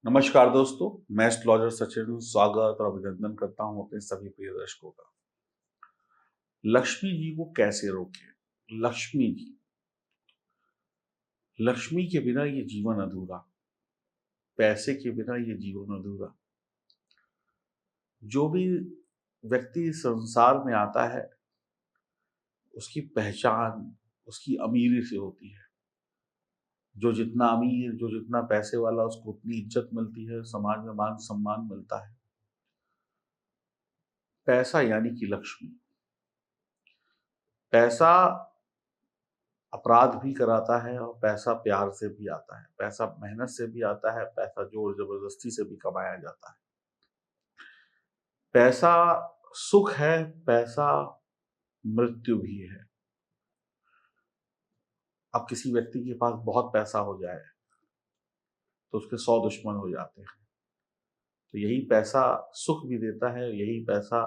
नमस्कार दोस्तों, मैं एस्ट्रोलॉजर सचिन स्वागत और अभिनंदन करता हूं अपने सभी प्रिय दर्शकों का। लक्ष्मी जी को कैसे रोकें? लक्ष्मी के बिना ये जीवन अधूरा, पैसे के बिना ये जीवन अधूरा। जो भी व्यक्ति संसार में आता है, उसकी पहचान उसकी अमीरी से होती है। जो जितना अमीर, जो जितना पैसे वाला, उसको उतनी इज्जत मिलती है, समाज में मान सम्मान मिलता है। पैसा यानी कि लक्ष्मी। पैसा अपराध भी कराता है और पैसा प्यार से भी आता है, पैसा मेहनत से भी आता है, पैसा जोर जबरदस्ती से भी कमाया जाता है। पैसा सुख है, पैसा मृत्यु भी है। अब किसी व्यक्ति के पास बहुत पैसा हो जाए तो उसके 100 दुश्मन हो जाते हैं। तो यही पैसा सुख भी देता है, यही पैसा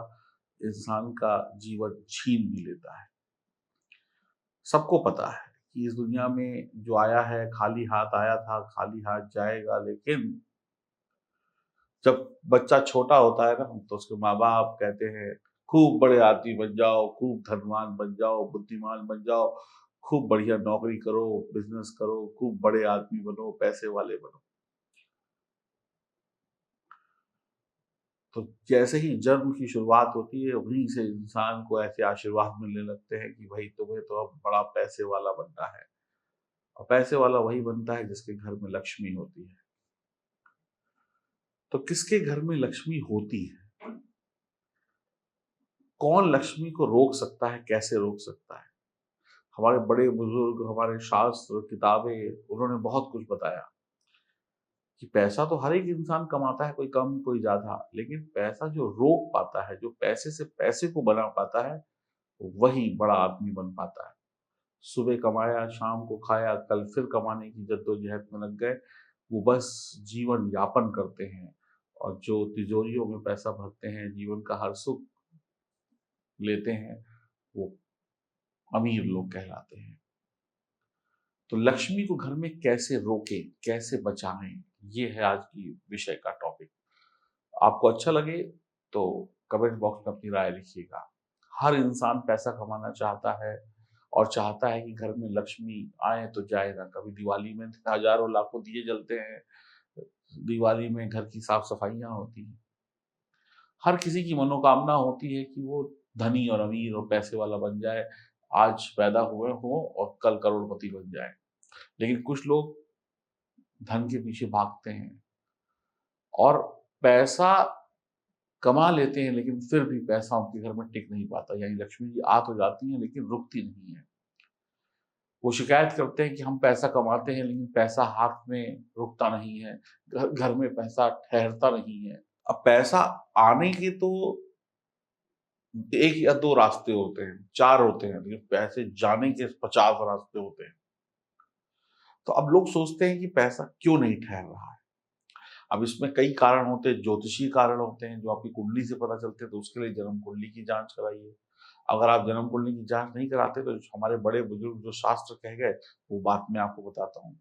इंसान का जीवन छीन भी लेता है। सबको पता है कि इस दुनिया में जो आया है खाली हाथ आया था, खाली हाथ जाएगा। लेकिन जब बच्चा छोटा होता है ना, तो उसके माँ बाप कहते हैं खूब बड़े आदमी बन जाओ, खूब धनवान बन जाओ, बुद्धिमान बन जाओ, खूब बढ़िया नौकरी करो, बिजनेस करो, खूब बड़े आदमी बनो, पैसे वाले बनो। तो जैसे ही जन्म की शुरुआत होती है, वहीं से इंसान को ऐसे आशीर्वाद मिलने लगते हैं कि भाई तुम्हें तो अब बड़ा पैसे वाला बनना है। और पैसे वाला वही बनता है जिसके घर में लक्ष्मी होती है। तो किसके घर में लक्ष्मी होती है? कौन लक्ष्मी को रोक सकता है, कैसे रोक सकता है? हमारे बड़े बुजुर्ग, हमारे शास्त्र, किताबें, उन्होंने बहुत कुछ बताया कि पैसा तो हर एक इंसान कमाता है, कोई कम कोई ज्यादा। लेकिन पैसा जो रोक पाता है, जो पैसे से पैसे को बना पाता है, वही बड़ा आदमी बन पाता है। सुबह कमाया, शाम को खाया, कल फिर कमाने की जद्दोजहद में लग गए। वो बस जीवन यापन करते हैं। और जो तिजोरियों में पैसा भरते हैं, जीवन का हर सुख लेते हैं, वो अमीर लोग कहलाते हैं। तो लक्ष्मी को घर में कैसे रोकें, कैसे बचाएं, ये है आज की विषय का टॉपिक। आपको अच्छा लगे तो कमेंट बॉक्स में अपनी राय लिखिएगा। हर इंसान पैसा कमाना चाहता है और चाहता है कि घर में लक्ष्मी आए तो जाए ना। कभी दिवाली में हजारों लाखों दिए जलते हैं, दिवाली में घर की साफ सफाइयां होती हैं। हर किसी की मनोकामना होती है कि वो धनी और अमीर और पैसे वाला बन जाए, आज पैदा हुए हो और कल करोड़पति बन जाए। लेकिन कुछ लोग धन के पीछे भागते हैं और पैसा कमा लेते हैं, लेकिन फिर भी पैसा उनके घर में टिक नहीं पाता। यानी लक्ष्मी जी आ तो जाती हैं लेकिन रुकती नहीं है। वो शिकायत करते हैं कि हम पैसा कमाते हैं लेकिन पैसा हाथ में रुकता नहीं है, घर घर में पैसा ठहरता नहीं है। अब पैसा आने के तो एक या दो रास्ते होते हैं, चार होते हैं, लेकिन पैसे जाने के 50 रास्ते होते हैं। तो अब लोग सोचते हैं कि पैसा क्यों नहीं ठहर रहा है। अब इसमें कई कारण होते हैं, ज्योतिषीय कारण होते हैं जो आपकी कुंडली से पता चलते हैं। तो उसके लिए जन्म कुंडली की जांच कराइए। अगर आप जन्म कुंडली की जांच नहीं कराते तो हमारे बड़े बुजुर्ग जो शास्त्र कह गए, वो बात मैं आपको बताता हूँ।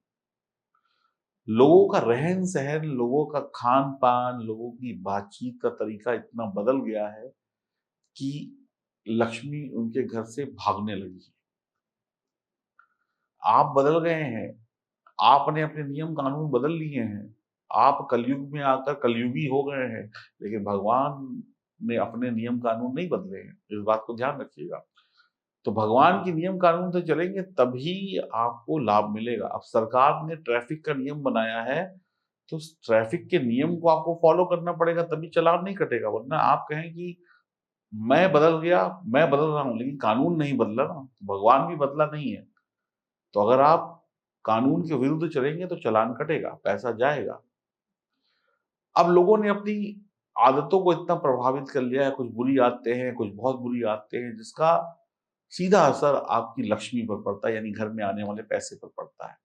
लोगों का रहन सहन, लोगों का खान पान, लोगों की बातचीत का तरीका इतना बदल गया है कि लक्ष्मी उनके घर से भागने लगी है। आप बदल गए हैं, आपने अपने नियम कानून बदल लिए हैं, आप कलयुग में आकर कलयुगी हो गए हैं, लेकिन भगवान ने अपने नियम कानून नहीं बदले हैं। इस बात को ध्यान रखिएगा। तो भगवान के नियम कानून से चलेंगे तभी आपको लाभ मिलेगा। अब सरकार ने ट्रैफिक का नियम बनाया है, तो उस ट्रैफिक के नियम को आपको फॉलो करना पड़ेगा, तभी चालान नहीं कटेगा। वरना आप कहें कि मैं बदल गया, मैं बदल रहा हूँ, लेकिन कानून नहीं बदला ना, भगवान भी बदला नहीं है। तो अगर आप कानून के विरुद्ध चलेंगे तो चालान कटेगा, पैसा जाएगा। अब लोगों ने अपनी आदतों को इतना प्रभावित कर लिया है, कुछ बुरी आदतें हैं, कुछ बहुत बुरी आदतें हैं, जिसका सीधा असर आपकी लक्ष्मी पर पड़ता है, यानी घर में आने वाले पैसे पर पड़ता है।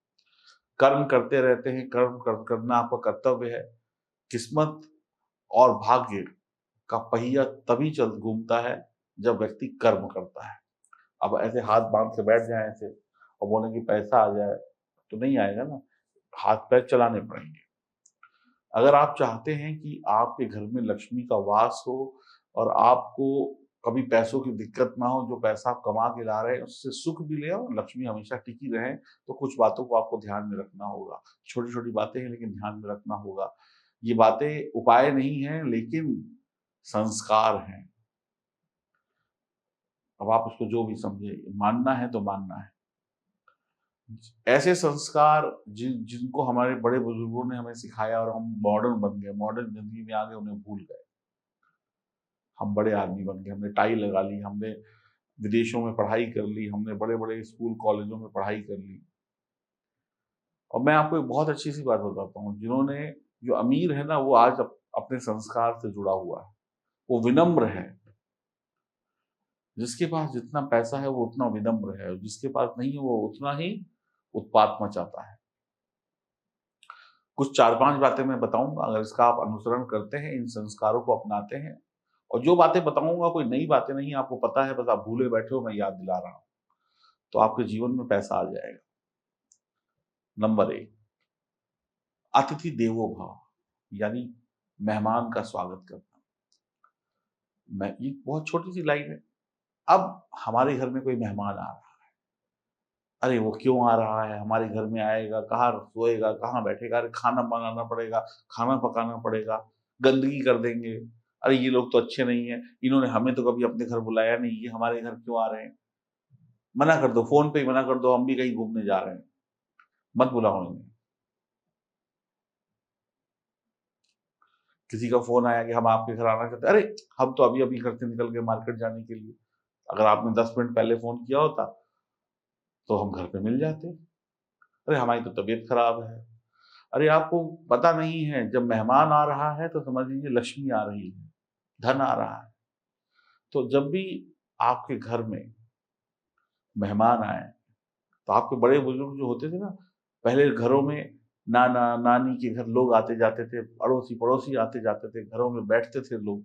कर्म करते रहते हैं, करना आपका कर्तव्य है। किस्मत और भाग्य का पहिया तभी चल घूमता है जब व्यक्ति कर्म करता है। अब ऐसे हाथ बांध के बैठ जाए ऐसे और बोले कि पैसा आ जाए, तो नहीं आएगा ना, हाथ पैर चलाने पड़ेंगे। अगर आप चाहते हैं कि आपके घर में लक्ष्मी का वास हो और आपको कभी पैसों की दिक्कत ना हो, जो पैसा आप कमा के ला रहे हैं उससे सुख भी ले और लक्ष्मी हमेशा टिकी रहे, तो कुछ बातों को आपको ध्यान में रखना होगा। छोटी-छोटी बातें हैं लेकिन ध्यान में रखना होगा। ये बातें उपाय नहीं हैं लेकिन संस्कार हैं। अब आप उसको जो भी समझे, मानना है तो मानना है। ऐसे संस्कार जिनको हमारे बड़े बुजुर्गों ने हमें सिखाया और हम मॉडर्न बन गए, मॉडर्न ज़िंदगी में आ गए, उन्हें भूल गए। हम बड़े आदमी बन गए, हमने टाई लगा ली, हमने विदेशों में पढ़ाई कर ली, हमने बड़े-बड़े स्कूल कॉलेजों में पढ़ाई कर ली। और मैं आपको एक बहुत अच्छी-सी बात बताता हूँ, जो अमीर है ना वो आज अपने संस्कार से जुड़ा हुआ है। वो विनम्र है। जिसके पास जितना पैसा है वो उतना विनम्र है, और जिसके पास नहीं है वो उतना ही उत्पात मचाता है। कुछ 4-5 बातें मैं बताऊँगा, अगर इसका आप अनुसरण करते हैं, इन संस्कारों को अपनाते हैं, और जो बातें बताऊँगा कोई नई बातें नहीं, आपको पता है, बस आप भूले बैठे हो, मैं याद दिला रहा हूँ, तो आपके जीवन में पैसा आ जाएगा। नंबर 1, अतिथि देवो भव, यानी मेहमान का स्वागत करना। मैं ये बहुत छोटी-सी लाइन है। अब हमारे घर में कोई मेहमान आ रहा है, अरे वो क्यों आ रहा है? हमारे घर में आएगा, कहाँ सोएगा, कहाँ बैठेगा? अरे खाना बनाना पड़ेगा, खाना पकाना पड़ेगा, गंदगी कर देंगे। अरे ये लोग तो अच्छे नहीं हैं, इन्होंने हमें तो कभी अपने घर बुलाया नहीं, ये हमारे घर क्यों आ रहे हैं? मना कर दो, फ़ोन पे ही मना कर दो, हम भी कहीं घूमने जा रहे हैं, मत बुलाओ इन्हें। किसी का फ़ोन आया कि हम आपके घर आना चाहते हैं, अरे! हम तो अभी-अभी घर से निकल गए मार्केट जाने के लिए। अगर आपने 10 मिनट पहले फ़ोन किया होता, तो हम घर पे मिल जाते। अरे! हमारी तो तबीयत खराब है। अरे! आपको पता नहीं है, जब मेहमान आ रहा है तो समझ लीजिए लक्ष्मी आ रही है, धन आ रहा है। तो जब भी आपके घर में मेहमान आएँ, तो आपके बड़े-बुजुर्ग जो होते थे ना, पहले घरों में नाना-नानी के घर लोग आते-जाते थे, अड़ोसी-पड़ोसी आते-जाते थे, घरों में बैठते थे लोग।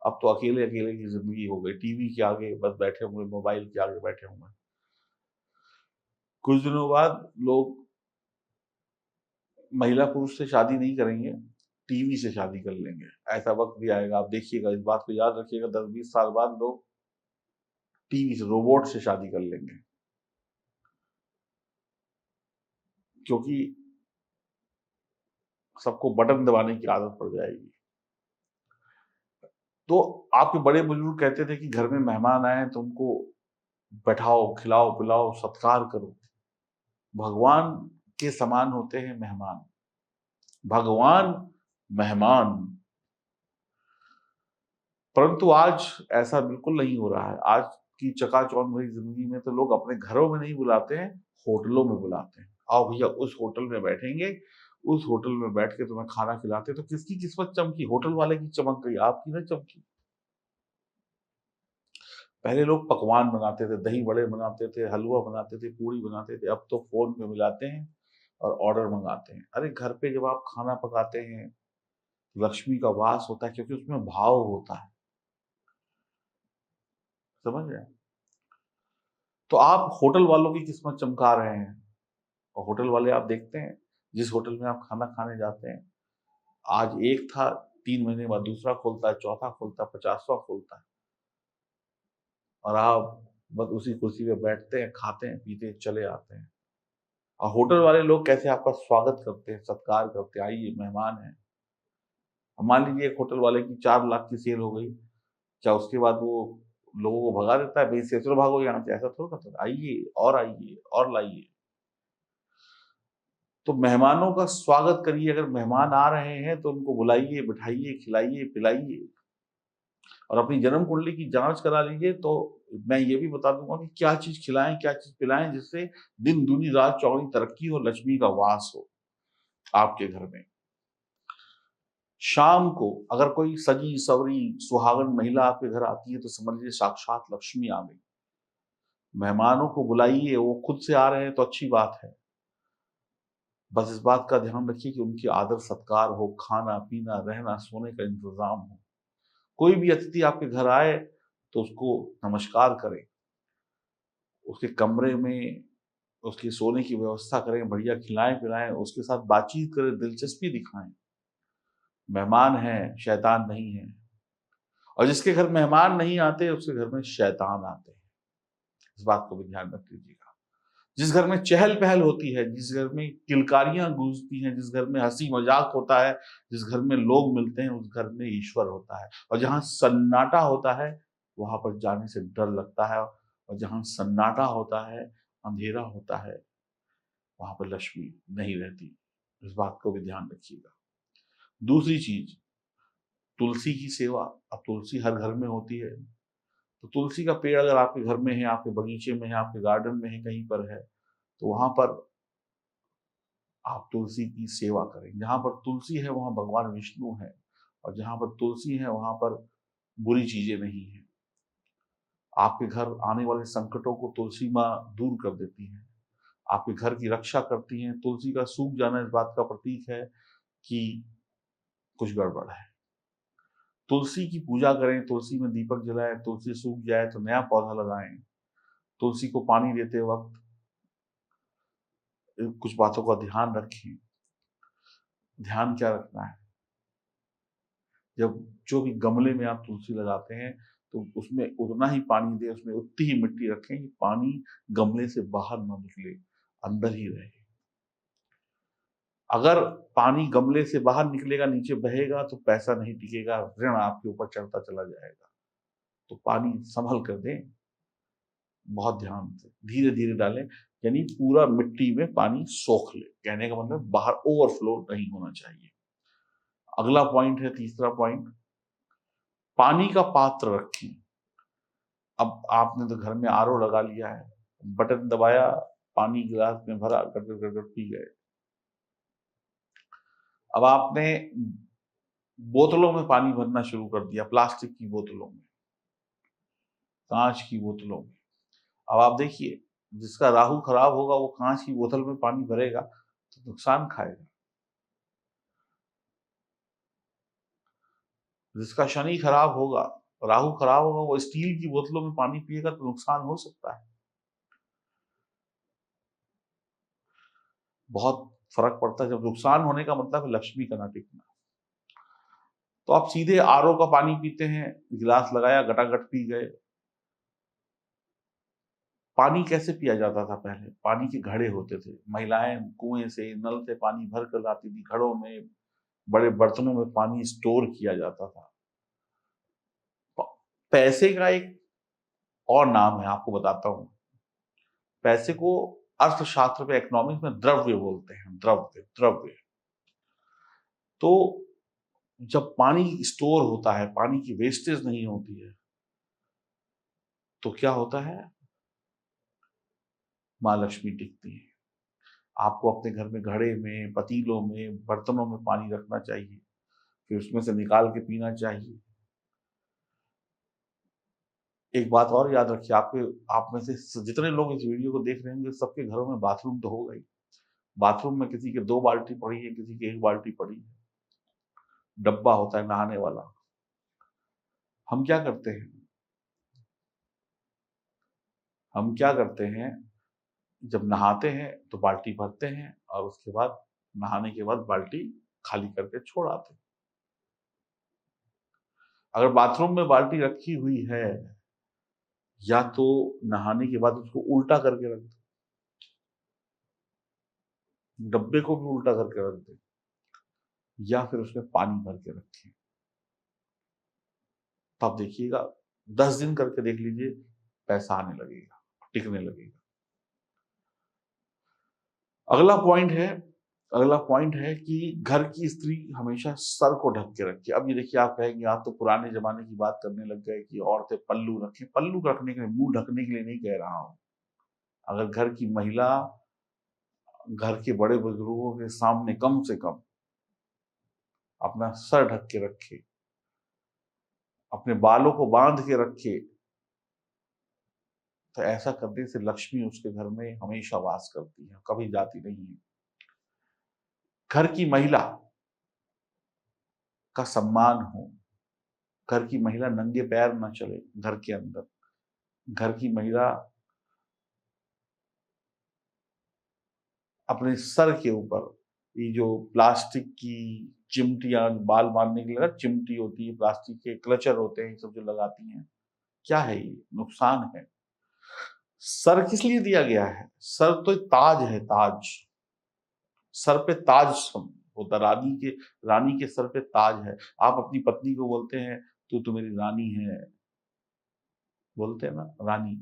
अब तो अकेले-अकेले की ज़िंदगी हो गई, टीवी के आगे बस बैठे हुए, मोबाइल के आगे बैठे हुए हैं। कुछ दिनों बाद लोग महिला पुरुष से शादी नहीं करेंगे, टीवी से शादी कर लेंगे। ऐसा वक़्त भी आएगा, आप देखिएगा, इस बात को याद रखिएगा, 10-20 साल बाद लोग टीवी से, रोबोट से शादी कर लेंगे। क्योंकि सबको बटन दबाने की आदत पड़ जाएगी। तो आपके बड़े-बुजुर्ग कहते थे कि घर में मेहमान आए तो उनको बैठाओ, खिलाओ-पिलाओ, सत्कार करो। भगवान के समान होते हैं मेहमान। भगवान, मेहमान। परंतु आज ऐसा बिल्कुल नहीं हो रहा है। आज की चकाचौंध भरी ज़िंदगी में तो लोग अपने घरों में नहीं बुलाते हैं, होटलों में बुलाते हैं। आओ भैया उस होटल में बैठेंगे, उस होटल में बैठ के तुम्हें खाना खिलाते हैं, तो किसकी किस्मत चमकी? होटल वाले की चमक गई, आपकी ना चमकी। पहले लोग पकवान बनाते थे, दही बड़े बनाते थे, हलवा बनाते थे, पूड़ी बनाते थे, अब तो फ़ोन पे मिलाते हैं और ऑर्डर मँगाते हैं। अरे घर पे जब आप खाना पकाते हैं, लक्ष्मी का वास होता है, क्योंकि उसमें भाव होता है। समझ रहे हैं? तो आप होटल वालों की किस्मत चमका रहे हैं, और होटल वाले आप देखते हैं, जिस होटल में आप खाना खाने जाते हैं, आज एक था, 3 महीने बाद दूसरा खोलता है, चौथा खोलता है, 50वाँ खोलता है, और आप बस उसी कुर्सी पे बैठते हैं, खाते हैं, पीते हैं, चले आते हैं। और होटल वाले लोग कैसे आपका स्वागत करते हैं, सत्कार करते हैं, आइए मेहमान हैं। अब मान लीजिए एक होटल वाले की 4 लाख की सेल हो गई, क्या उसके बाद वो लोगों को भगा देता है, बेइज्जती से, चलो भागो यहाँ से, ऐसा थोड़ी करता है। आइए और लाइए। तो मेहमानों का स्वागत करिए, अगर मेहमान आ रहे हैं तो उनको बुलाइए, बिठाइए, खिलाइए, पिलाइए, और अपनी जन्म कुंडली की जाँच करा लीजिए, तो मैं ये भी बता दूँगा कि क्या चीज़ खिलाएँ, क्या चीज़ पिलाएँ, जिससे दिन दूनी रात चौगुनी तरक्की हो, लक्ष्मी का वास हो आपके घर में। शाम को अगर कोई सजी-सवरी सुहागन महिला आपके घर आती है तो समझ लीजिए साक्षात लक्ष्मी आ गई। मेहमानों को बुलाइए, वो खुद से आ रहे हैं तो अच्छी बात है। बस इस बात का ध्यान रखिए कि उनकी आदर-सत्कार हो, खाना-पीना, रहना, सोने का इंतज़ाम हो। कोई भी अतिथि आपके घर आए तो उसको नमस्कार करें, उसके कमरे में उसके सोने की व्यवस्था करें, बढ़िया खिलाएँ-पिलाएँ, उसके साथ बातचीत करें, दिलचस्पी दिखाएँ। मेहमान है, शैतान नहीं है। और जिसके घर मेहमान नहीं आते, उसके घर में शैतान आते हैं। इस बात को भी ध्यान रख लीजिएगा। जिस घर में चहल-पहल होती है, जिस घर में किलकारियाँ गूंजती हैं, जिस घर में हँसी-मज़ाक होता है, जिस घर में लोग मिलते हैं, उस घर में ईश्वर होता है। और जहाँ सन्नाटा होता है, वहाँ पर जाने से डर लगता है। और जहाँ सन्नाटा होता है, अंधेरा होता है, वहाँ पर लक्ष्मी नहीं रहती। इस बात को भी ध्यान रखिएगा। दूसरी चीज़, तुलसी की सेवा। अब तुलसी हर घर में होती है, तो तुलसी का पेड़ अगर आपके घर में है, आपके बगीचे में है, आपके गार्डन में है, कहीं पर है, तो वहाँ पर आप तुलसी की सेवा करें। जहाँ पर तुलसी है, वहाँ भगवान विष्णु है, और जहाँ पर तुलसी है, वहाँ पर बुरी चीज़ें नहीं हैं। आपके घर आने वाले संकटों को तुलसी माँ दूर कर देती हैं, आपके घर की रक्षा करती हैं। तुलसी का सूख जाना इस बात का प्रतीक है कि कुछ गड़बड़ है। तुलसी की पूजा करें, तुलसी में दीपक जलाएँ, तुलसी सूख जाए तो नया पौधा लगाएँ। तुलसी को पानी देते वक़्त कुछ बातों का ध्यान रखें। ध्यान क्या रखना है? जब जो भी गमले में आप तुलसी लगाते हैं, तो उसमें उतना ही पानी दें, उसमें उतनी ही मिट्टी रखें कि पानी गमले से बाहर ना निकले, अंदर ही रहे। अगर पानी गमले से बाहर निकलेगा, नीचे बहेगा, तो पैसा नहीं टिकेगा, ऋण आपके ऊपर चढ़ता चला जाएगा। तो पानी सँभल कर दें, बहुत ध्यान से, धीरे-धीरे डालें, यानी पूरा मिट्टी में पानी सोख ले। कहने का मतलब बाहर ओवरफ्लो नहीं होना चाहिए। अगला पॉइंट है, तीसरा पॉइंट, पानी का पात्र रखें। अब आपने तो घर में आरओ लगा लिया है, बटन दबाया, पानी गिलास में भरा, गट-गट गट-गट पी गए। अब आपने बोतलों में पानी भरना शुरू कर दिया, प्लास्टिक की बोतलों में, काँच की बोतलों में। अब आप देखिए, जिसका राहु खराब होगा, वो काँच की बोतल में पानी भरेगा तो नुकसान खाएगा। जिसका शनि खराब होगा, राहु खराब होगा, वो स्टील की बोतलों में पानी पिएगा तो नुकसान हो सकता है। बहुत फ़र्क पड़ता है। जब नुकसान होने का मतलब है लक्ष्मी का ना टिकना। तो आप सीधे आरओ का पानी पीते हैं, गिलास लगाया, गटागट पी गए। पानी कैसे पिया जाता था पहले? पानी के घड़े होते थे। महिलाएँ कुएँ से, नल से पानी भर कर लाती थी। घड़ों में, बड़े बर्तनों में पानी स्टोर किया जाता था। प पैसे का एक और नाम है, आपको बताता हूँ। पैसे को अर्थशास्त्र में, इकोनॉमिक्स में द्रव्य बोलते हैं, द्रव्य, द्रव्य। तो जब पानी स्टोर होता है, पानी की वेस्टेज नहीं होती है, तो क्या होता है? माँ लक्ष्मी टिकती है। आपको अपने घर में घड़े में, पतीलों में, बर्तनों में पानी रखना चाहिए, फिर उसमें से निकाल के पीना चाहिए। एक बात और याद रखिए, आप में से जितने लोग इस वीडियो को देख रहे होंगे, सबके घरों में बाथरूम तो होगा ही। बाथरूम में किसी के 2 बाल्टी पड़ी है, किसी की 1 बाल्टी पड़ी है। डब्बा होता है नहाने वाला। हम क्या करते हैं? हम क्या करते हैं, जब नहाते हैं तो बाल्टी भरते हैं, और उसके बाद नहाने के बाद बाल्टी खाली करके छोड़ आते हैं। अगर बाथरूम में बाल्टी रखी हुई है, या तो नहाने के बाद उसको उल्टा करके रख दो, डब्बे को भी उल्टा करके रख दें, या फिर उसमें पानी भर के रखें। तो आप देखिएगा, 10 दिन करके देख लीजिए, पैसा आने लगेगा, टिकने लगेगा। अगला पॉइंट है अगला पॉइंट है कि घर की स्त्री हमेशा सर को ढक के रखे। अब ये देखिए, आप कहेंगे आप तो पुराने ज़माने की बात करने लग गए कि औरतें पल्लू रखें। पल्लू रखने के लिए, मुँह ढकने के लिए नहीं कह रहा हूँ। अगर घर की महिला घर के बड़े बुजुर्गों के सामने कम से कम अपना सर ढक के रखे, अपने बालों को बांध के रखे, तो ऐसा करने से लक्ष्मी उसके घर में हमेशा वास करती है, कभी जाती नहीं है। घर की महिला का सम्मान हो, घर की महिला नंगे पैर ना चले घर के अंदर। घर की महिला अपने सर के ऊपर ये जो प्लास्टिक की चिमटियां बाल बांधने के लिए ना चिमटी होती है, प्लास्टिक के क्लचर होते हैं, ये सब जो लगाती हैं, क्या है ये? नुकसान है। सर किस लिए दिया गया है? सर तो ताज है, ताज। सर पे ताज होता, रानी के सर पे ताज है। आप अपनी पत्नी को बोलते हैं तू मेरी रानी है, बोलते हैं ना रानी।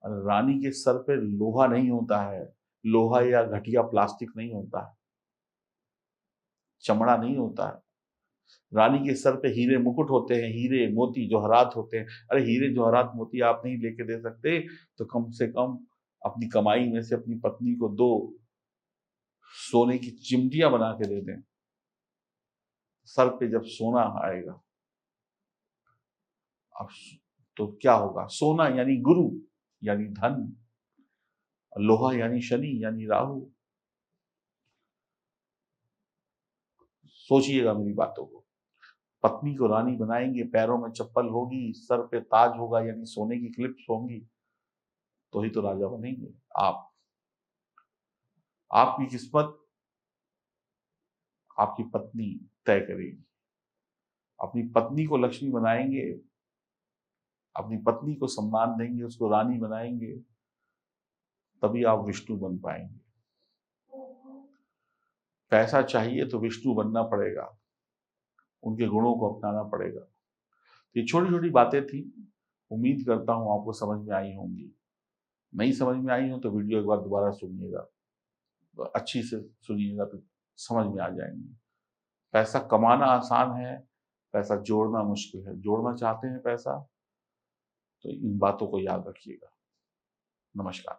और रानी के सर पे लोहा नहीं होता है, लोहा या घटिया प्लास्टिक नहीं होता है, चमड़ा नहीं होता है। रानी के सर पे हीरे मुकुट होते हैं, हीरे मोती जवाहरात होते हैं। अरे हीरे जवाहरात मोती आप नहीं लेके दे सकते तो कम से कम अपनी कमाई में से अपनी पत्नी को 2 सोने की चिमटियां बना के दे दें। सर पे जब सोना आएगा अब तो क्या होगा? सोना यानी गुरु, यानी धन, लोहा यानी शनि, यानी राहु। सोचिएगा मेरी बातों को। पत्नी को रानी बनाएंगे, पैरों में चप्पल होगी, सर पे ताज होगा यानी सोने की क्लिप्स होंगी, तो ही तो राजा बनेंगे आप। आपकी किस्मत आपकी पत्नी तय करेगी। अपनी पत्नी को लक्ष्मी बनाएंगे, अपनी पत्नी को सम्मान देंगे, उसको रानी बनाएंगे, तभी आप विष्णु बन पाएंगे। पैसा चाहिए तो विष्णु बनना पड़ेगा, उनके गुणों को अपनाना पड़ेगा। ये छोटी छोटी बातें थी, उम्मीद करता हूं आपको समझ में आई होंगी। नहीं समझ में आई हो तो वीडियो एक बार दोबारा सुनिएगा, तो अच्छी से सुनिएगा तो समझ में आ जाएंगी। पैसा कमाना आसान है, पैसा जोड़ना मुश्किल है। जोड़ना चाहते हैं पैसा तो इन बातों को याद रखिएगा। नमस्कार।